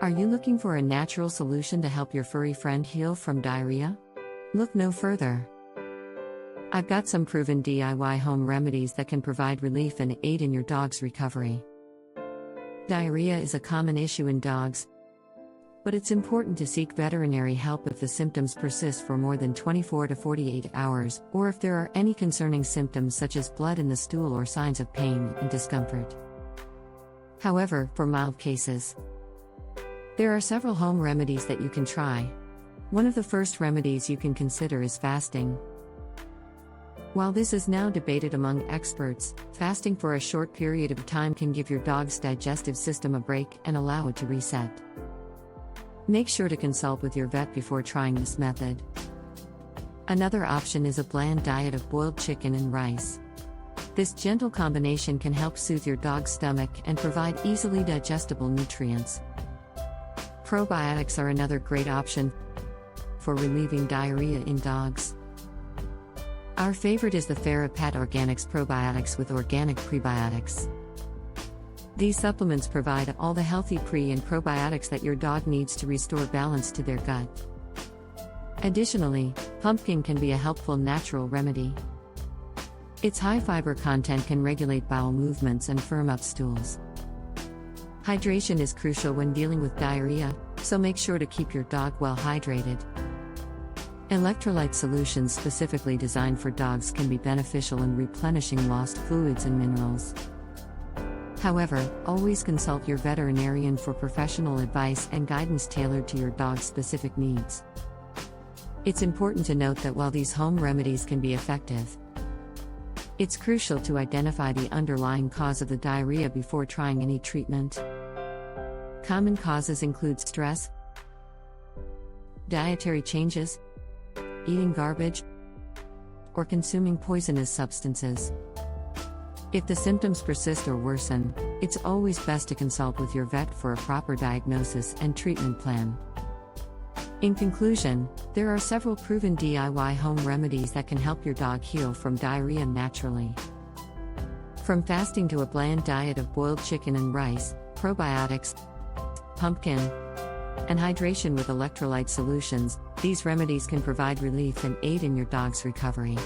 Are you looking for a natural solution to help your furry friend heal from diarrhea? Look no further. I've got some proven DIY home remedies that can provide relief and aid in your dog's recovery. Diarrhea is a common issue in dogs, but it's important to seek veterinary help if the symptoms persist for more than 24 to 48 hours, or if there are any concerning symptoms such as blood in the stool or signs of pain and discomfort. However, for mild cases, there are several home remedies that you can try. One of the first remedies you can consider is fasting. While this is now debated among experts, fasting for a short period of time can give your dog's digestive system a break and allow it to reset. Make sure to consult with your vet before trying this method. Another option is a bland diet of boiled chicken and rice. This gentle combination can help soothe your dog's stomach and provide easily digestible nutrients. Probiotics are another great option for relieving diarrhea in dogs. Our favorite is the Fera Pet Organics probiotics with organic prebiotics. These supplements provide all the healthy pre- and probiotics that your dog needs to restore balance to their gut. Additionally, pumpkin can be a helpful natural remedy. Its high fiber content can regulate bowel movements and firm up stools. Hydration is crucial when dealing with diarrhea, so make sure to keep your dog well hydrated. Electrolyte solutions specifically designed for dogs can be beneficial in replenishing lost fluids and minerals. However, always consult your veterinarian for professional advice and guidance tailored to your dog's specific needs. It's important to note that while these home remedies can be effective, it's crucial to identify the underlying cause of the diarrhea before trying any treatment. Common causes include stress, dietary changes, eating garbage, or consuming poisonous substances. If the symptoms persist or worsen, it's always best to consult with your vet for a proper diagnosis and treatment plan. In conclusion, there are several proven DIY home remedies that can help your dog heal from diarrhea naturally. From fasting to a bland diet of boiled chicken and rice, probiotics, pumpkin, and hydration with electrolyte solutions, these remedies can provide relief and aid in your dog's recovery.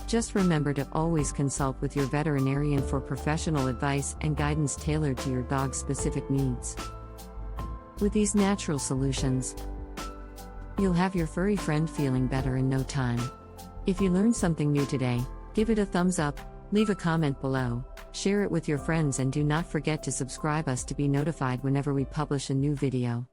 Just remember to always consult with your veterinarian for professional advice and guidance tailored to your dog's specific needs. With these natural solutions, you'll have your furry friend feeling better in no time. If you learned something new today, give it a thumbs up, leave a comment below, share it with your friends, and do not forget to subscribe us to be notified whenever we publish a new video.